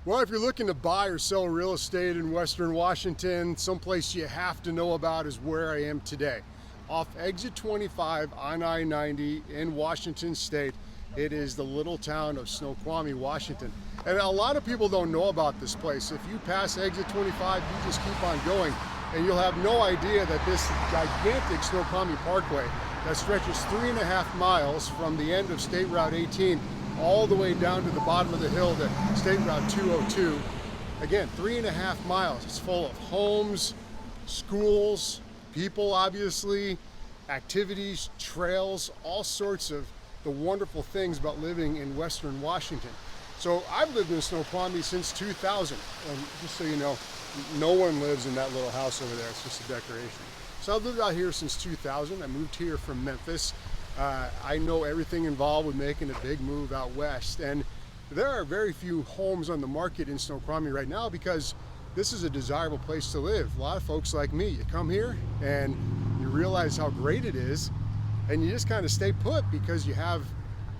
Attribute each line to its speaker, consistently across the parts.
Speaker 1: Well, if you're looking to buy or sell real estate in Western Washington, someplace you have to know about is where I am today. Off exit 25 on I-90 in Washington State, it is the little town of Snoqualmie, Washington. And a lot of people don't know about this place. If you pass exit 25, you just keep on going, and you'll have no idea that this gigantic Snoqualmie Parkway that stretches 3.5 miles from the end of State Route 18 all the way down to the bottom of the hill to State Route 202. Again, 3.5 miles. It's full of homes, schools, people obviously, activities, trails, all sorts of the wonderful things about living in Western Washington. So I've lived in Snoqualmie since 2000, and just so you know, no one lives in that little house over there. It's just a decoration. So I've lived out here since 2000. I moved here from Memphis. I know everything involved with making a big move out west, and there are very few homes on the market in Snoqualmie right now because this is a desirable place to live. A lot of folks like me, you come here and you realize how great it is, and you just kind of stay put because you have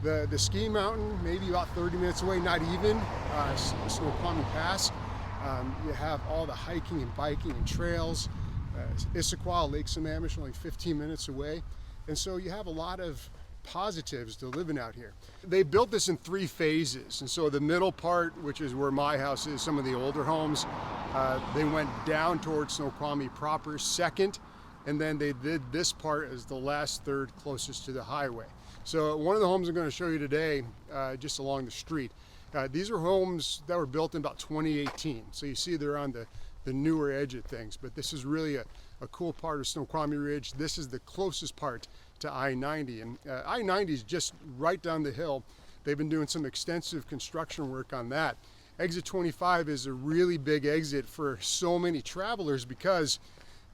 Speaker 1: the ski mountain maybe about 30 minutes away, not even, Snoqualmie Pass. You have all the hiking and biking and trails. Issaquah, Lake Sammamish, only 15 minutes away. And so you have a lot of positives to living out here. They built this in 3 phases. And so the middle part, which is where my house is, some of the older homes, they went down towards Snoqualmie proper second. And then they did this part as the last third closest to the highway. So one of the homes I'm going to show you today, just along the street, these are homes that were built in about 2018. So you see they're on the newer edge of things, but this is really a cool part of Snoqualmie Ridge. This is the closest part to I-90, and I-90 is just right down the hill. They've been doing some extensive construction work on that. Exit 25 is a really big exit for so many travelers because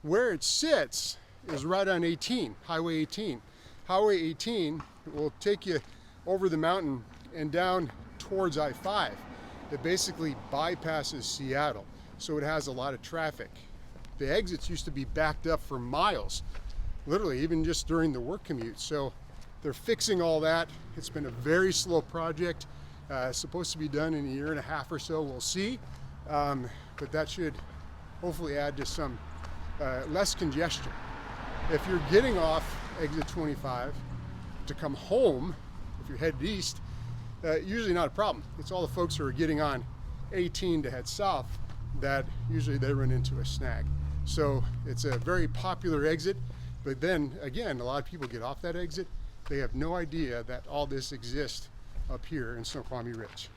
Speaker 1: where it sits is right on 18, Highway 18. Highway 18 will take you over the mountain and down towards I-5. It basically bypasses Seattle, so it has a lot of traffic. The exits used to be backed up for miles, literally even just during the work commute. So they're fixing all that. It's been a very slow project. Supposed to be done in 1.5 years or so, we'll see. But that should hopefully add to some less congestion. If you're getting off exit 25 to come home, if you're headed east, usually not a problem. It's all the folks who are getting on 18 to head south that usually they run into a snag. So it's a very popular exit, but then again, a lot of people get off that exit. They have no idea that all this exists up here in Snoqualmie Ridge.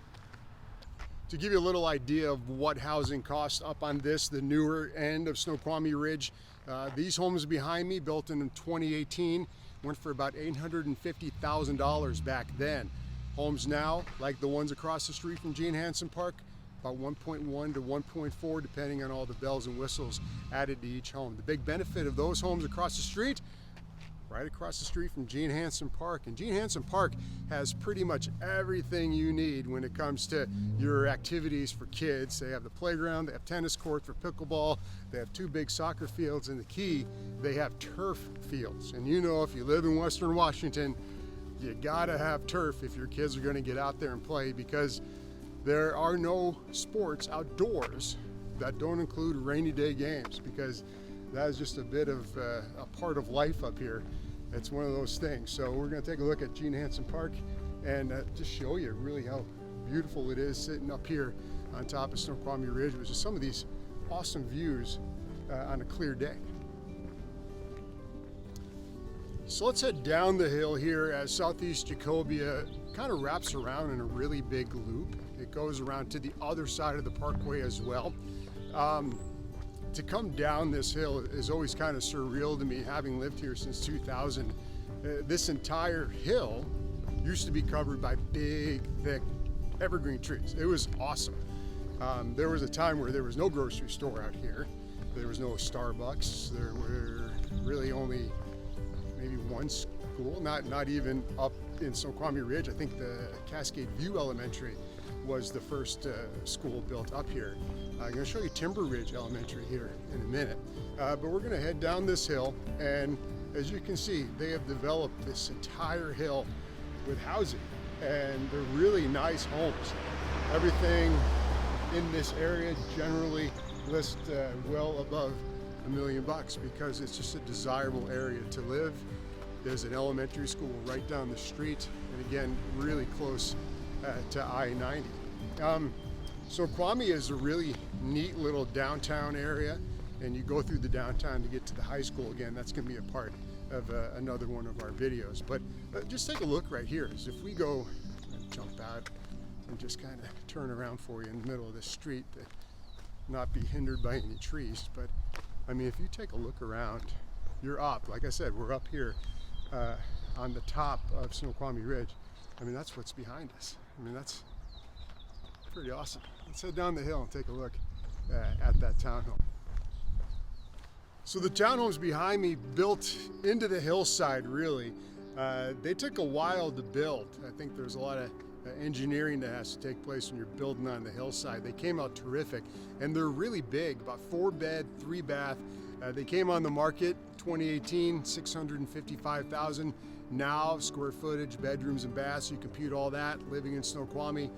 Speaker 1: To give you a little idea of what housing costs up on this, the newer end of Snoqualmie Ridge, these homes behind me, built in 2018, went for about $850,000 back then. Homes now, like the ones across the street from Gene Hansen Park, about 1.1 to 1.4, depending on all the bells and whistles added to each home. The big benefit of those homes across the street, right across the street from Gene Hansen Park. And Gene Hansen Park has pretty much everything you need when it comes to your activities for kids. They have the playground, they have tennis courts for pickleball, they have 2 big soccer fields, and the key, they have turf fields. And you know, if you live in Western Washington, you gotta have turf if your kids are gonna get out there and play, because there are no sports outdoors that don't include rainy day games, because that is just a bit of a part of life up here. It's one of those things. So we're going to take a look at Gene Hansen Park and just show you really how beautiful it is sitting up here on top of Snoqualmie Ridge, which is some of these awesome views on a clear day. So let's head down the hill here as Southeast Jacobia kind of wraps around in a really big loop. It goes around to the other side of the parkway as well. To come down this hill is always kind of surreal to me, having lived here since 2000. This entire hill used to be covered by big, thick evergreen trees. It was awesome. There was a time where there was no grocery store out here. There was no Starbucks. There were really only maybe one school, not even up in Snoqualmie Ridge. I think the Cascade View Elementary was the first school built up here. I'm going to show you Timber Ridge Elementary here in a minute, but we're going to head down this hill, and as you can see, they have developed this entire hill with housing, and they're really nice homes. Everything in this area generally list well above $1 million because it's just a desirable area to live. There's an elementary school right down the street, and again, really close to I-90. Snoqualmie is a really neat little downtown area, and you go through the downtown to get to the high school. Again, that's going to be a part of another one of our videos. But just take a look right here. As if we go and jump out and just kind of turn around for you in the middle of the street to not be hindered by any trees. But I mean, if you take a look around, you're up. Like I said, we're up here on the top of Snoqualmie Ridge. I mean, that's what's behind us. I mean, that's pretty awesome. Let's head down the hill and take a look at that townhome. So the townhomes behind me built into the hillside, really. They took a while to build. I think there's a lot of engineering that has to take place when you're building on the hillside. They came out terrific, and they're really big, about 4-bed, 3-bath. They came on the market 2018, 655,000. Now, square footage, bedrooms and baths, you compute all that, living in Snoqualmie.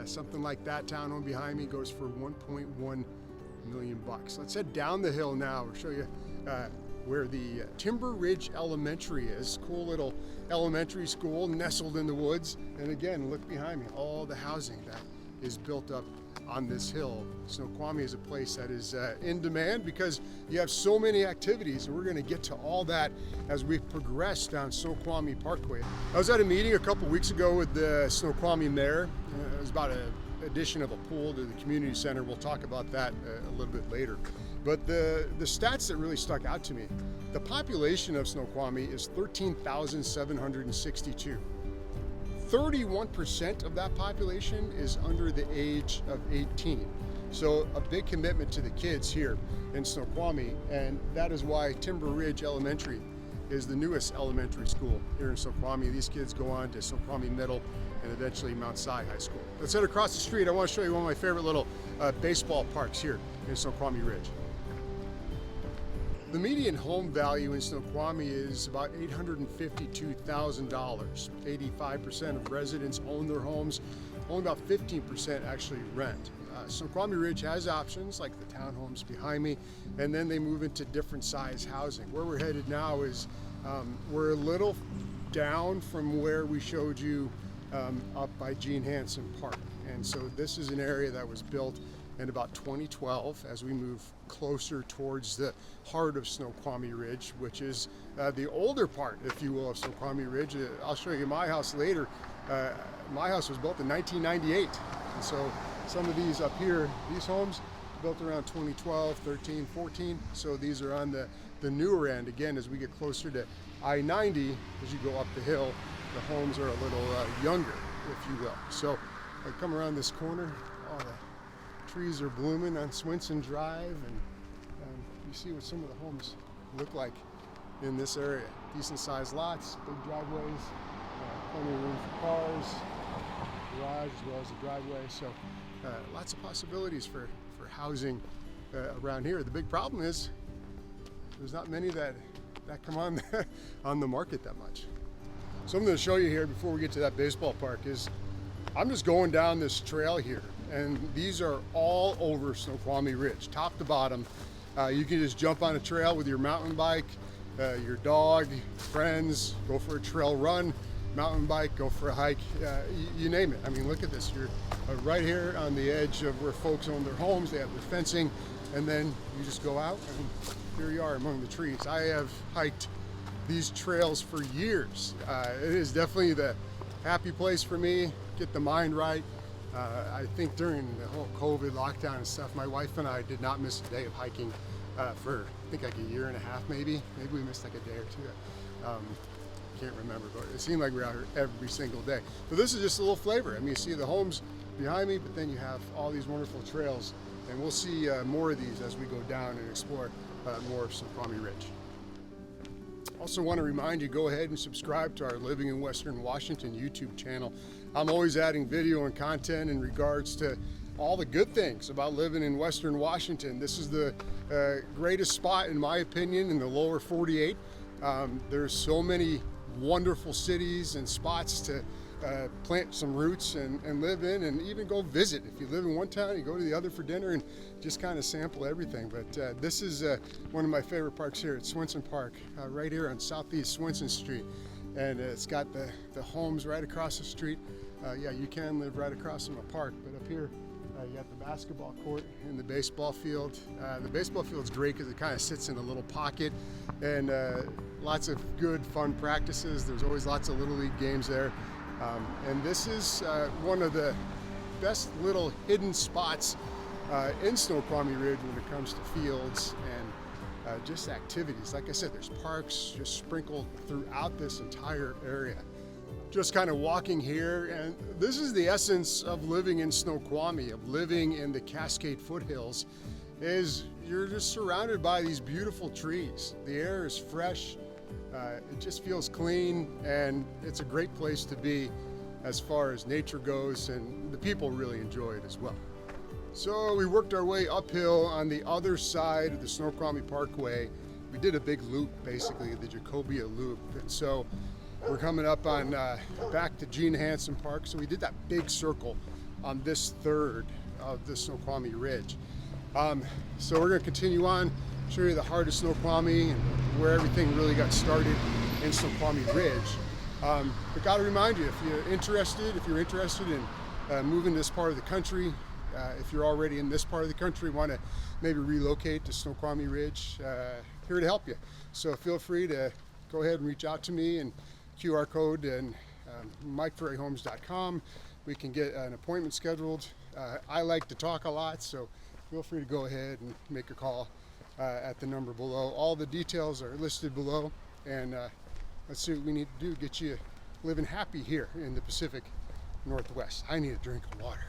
Speaker 1: Something like that townhome behind me goes for $1.1 million. Let's head down the hill now. We'll show you where the Timber Ridge Elementary is. Cool little elementary school nestled in the woods. And again, look behind me, all the housing that is built up on this hill. Snoqualmie is a place that is in demand because you have so many activities, and we're going to get to all that as we progress down Snoqualmie Parkway. I was at a meeting a couple weeks ago with the Snoqualmie mayor. It was about an addition of a pool to the community center. We'll talk about that a little bit later. But the stats that really stuck out to me, the population of Snoqualmie is 13,762. 31% of that population is under the age of 18. So a big commitment to the kids here in Snoqualmie, and that is why Timber Ridge Elementary is the newest elementary school here in Snoqualmie. These kids go on to Snoqualmie Middle and eventually Mount Si High School. Let's head across the street. I want to show you one of my favorite little baseball parks here in Snoqualmie Ridge. The median home value in Snoqualmie is about $852,000. 85% of residents own their homes. Only about 15% actually rent. Snoqualmie Ridge has options like the townhomes behind me, and then they move into different size housing. Where we're headed now is we're a little down from where we showed you up by Gene Hansen Park. And so this is an area that was built in about 2012 as we move closer towards the heart of Snoqualmie Ridge, which is the older part, if you will, of Snoqualmie Ridge. I'll show you my house later. My house was built in 1998. And so some of these up here, these homes, built around 2012, 13, 14. So these are on the newer end. Again, as we get closer to I-90, as you go up the hill, the homes are a little younger, if you will. So I come around this corner, all the trees are blooming on Swinson Drive, and you see what some of the homes look like in this area. Decent sized lots, big driveways, plenty of room for cars, garage as well as a driveway. So lots of possibilities for housing around here. The big problem is there's not many that come on on the market that much. So I'm going to show you here before we get to that baseball park is I'm just going down this trail here, and these are all over Snoqualmie Ridge, top to bottom. You can just jump on a trail with your mountain bike, your dog, friends, go for a trail run, mountain bike, go for a hike, you name it. I mean, look at this. You're right here on the edge of where folks own their homes. They have their fencing, and then you just go out, and here you are among the trees. I have hiked these trails for years. It is definitely the happy place for me, get the mind right. I think during the whole COVID lockdown and stuff, my wife and I did not miss a day of hiking for I think like a year and a half maybe. Maybe we missed like a day or two. Can't remember, but it seemed like we were out here every single day. So this is just a little flavor. I mean, you see the homes behind me, but then you have all these wonderful trails, and we'll see more of these as we go down and explore more of Snoqualmie Ridge. Also want to remind you, go ahead and subscribe to our Living in Western Washington YouTube channel. I'm always adding video and content in regards to all the good things about living in Western Washington. This is the greatest spot, in my opinion, in the lower 48. There's so many wonderful cities and spots to plant some roots and live in, and even go visit. If you live in one town, you go to the other for dinner and just kind of sample everything. But this is one of my favorite parks here at Swenson Park, right here on Southeast Swenson Street. And it's got the homes right across the street. Yeah, you can live right across from a park, but up here you got the basketball court and the baseball field. The baseball field's great because it kind of sits in a little pocket, and lots of good fun practices. There's always lots of Little League games there. And this is one of the best little hidden spots in Snoqualmie Ridge when it comes to fields and just activities. Like I said, there's parks just sprinkled throughout this entire area. Just kind of walking here, and this is the essence of living in Snoqualmie, of living in the Cascade Foothills, is you're just surrounded by these beautiful trees. The air is fresh, it just feels clean, and it's a great place to be as far as nature goes, and the people really enjoy it as well. So we worked our way uphill on the other side of the Snoqualmie Parkway. We did a big loop, basically, the Jacobia Loop, and so we're coming up on back to Gene Hansen Park. So we did that big circle on this third of the Snoqualmie Ridge. So we're going to continue on, show you the heart of Snoqualmie and where everything really got started in Snoqualmie Ridge. But got to remind you, if you're interested in moving to this part of the country, if you're already in this part of the country, want to maybe relocate to Snoqualmie Ridge, here to help you. So feel free to go ahead and reach out to me, and QR code and MikeFerryHomes.com. We can get an appointment scheduled. I like to talk a lot, so feel free to go ahead and make a call at the number below. All the details are listed below, and let's see what we need to do to get you living happy here in the Pacific Northwest. I need a drink of water.